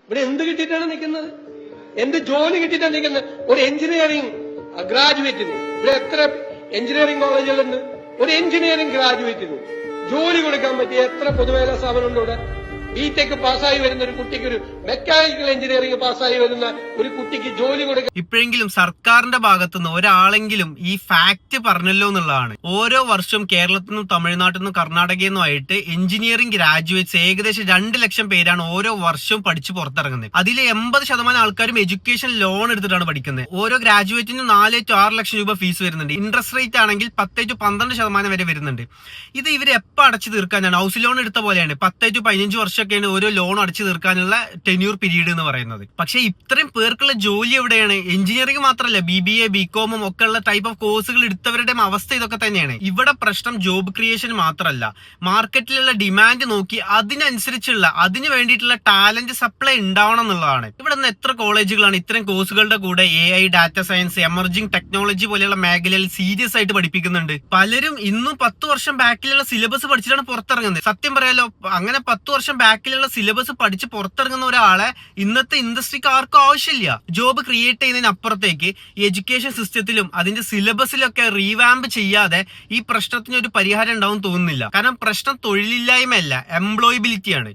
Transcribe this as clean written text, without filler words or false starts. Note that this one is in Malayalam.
ഇവിടെ എന്ത് കിട്ടിയിട്ടാണ് നിൽക്കുന്നത്? എന്ത് ജോലി കിട്ടിയിട്ടാണ് നിൽക്കുന്നത്? ഒരു എഞ്ചിനീയറിംഗ് ഗ്രാജുവേറ്റിന് ഇവിടെ എത്ര എഞ്ചിനീയറിംഗ് കോളേജുകളുണ്ട്? ഒരു എഞ്ചിനീയറിംഗ് ഗ്രാജുവേറ്റിന് ജോലി കൊടുക്കാൻ പറ്റിയ എത്ര പൊതുമേഖലാ സ്ഥാപനമുണ്ട് ഇവിടെ? ബിടെക് പാസ്സായി വരുന്ന ഒരു കുട്ടിക്ക്, ഒരു മെക്കാനിക്കൽ എഞ്ചിനീയറിംഗ് പാസ്സായി വരുന്ന ഒരു കുട്ടിക്ക് ജോലി കൊടുക്കാൻ ഇപ്പോഴെങ്കിലും സർക്കാരിന്റെ ഭാഗത്തുനിന്ന് ഒരാളെങ്കിലും ഈ ഫാക്ട് പറഞ്ഞല്ലോ എന്നുള്ളതാണ്. ഓരോ വർഷവും കേരളത്തിൽ നിന്നും തമിഴ്നാട്ടിൽ നിന്നും കർണാടകയിൽ നിന്നും ആയിട്ട് എഞ്ചിനീയറിംഗ് ഗ്രാജുവേറ്റ്സ് ഏകദേശം 2 ലക്ഷം പേരാണ് ഓരോ വർഷവും പഠിച്ച് പുറത്തിറങ്ങുന്നത്. അതിൽ 80% ആൾക്കാരും എഡ്യൂക്കേഷൻ ലോൺ എടുത്തിട്ടാണ് പഠിക്കുന്നത്. ഓരോ ഗ്രാജുവേറ്റിനും 4 to 6 ലക്ഷം രൂപ ഫീസ് വരുന്നുണ്ട്. ഇൻട്രസ്റ്റ് റേറ്റ് ആണെങ്കിൽ 10 to 12% വരെ വരുന്നുണ്ട്. ഇത് ഇവർ എപ്പോൾ അടച്ചു തീർക്കാനാണ്? ഹൗസ് ലോൺ എടുത്ത പോലെയാണ്. 10 to 15 വർഷമൊക്കെയാണ് ഓരോ ലോൺ അടച്ചു തീർക്കാനുള്ള ടെന്യൂർ പീരീഡ് എന്ന് പറയുന്നത്. പക്ഷേ ഇത്രയും പേർക്കുള്ള ജോലി എവിടെയാണ്? എഞ്ചിനീയറിംഗ് മാത്രമല്ല, BBA BCom ഒക്കെ ഉള്ള ടൈപ്പ് ഓഫ് കോഴ്സുകൾ എടുത്തവരുടെ അവസ്ഥ ഇതൊക്കെ തന്നെയാണ്. ഇവിടെ പ്രശ്നം ജോബ് ക്രിയേഷൻ മാത്രമല്ല, മാർക്കറ്റിലുള്ള ഡിമാൻഡ് നോക്കി അതിനനുസരിച്ചുള്ള അതിന് വേണ്ടിയിട്ടുള്ള ടാലന്റ് സപ്ലൈ ഉണ്ടാവണം എന്നുള്ളതാണ്. ഇവിടെ നിന്ന് എത്ര കോളേജുകളാണ് ഇത്തരം കോഴ്സുകളുടെ കൂടെ AI, data science, emerging technology പോലെയുള്ള മേഖലയിൽ സീരിയസ് ആയിട്ട് പഠിപ്പിക്കുന്നുണ്ട്. പലരും ഇന്നും 10 വർഷം ബാക്കിലുള്ള സിലബസ് പഠിച്ചിട്ടാണ് പുറത്തിറങ്ങുന്നത്. സത്യം പറയാലോ, അങ്ങനെ 10 വർഷം ബാക്കിലുള്ള സിലബസ് പഠിച്ച് പുറത്തിറങ്ങുന്ന ഒരാളെ ഇന്നത്തെ ഇൻഡസ്ട്രിക്ക് ആർക്കും ആവശ്യമില്ല. ജോബ് ക്രിയേറ്റ് ചെയ്യുന്നതിനപ്പുറത്തേക്ക് എഡ്യൂക്കേഷൻ സിസ്റ്റത്തിലും അതിന്റെ സിലബസിലൊക്കെ റീവാമ്പ് ചെയ്യാതെ ഈ പ്രശ്നത്തിന് ഒരു പരിഹാരം ഉണ്ടാവും തോന്നുന്നില്ല. കാരണം പ്രശ്നം തൊഴിലില്ലായ്മയല്ല, എംപ്ലോയബിലിറ്റിയാണ്.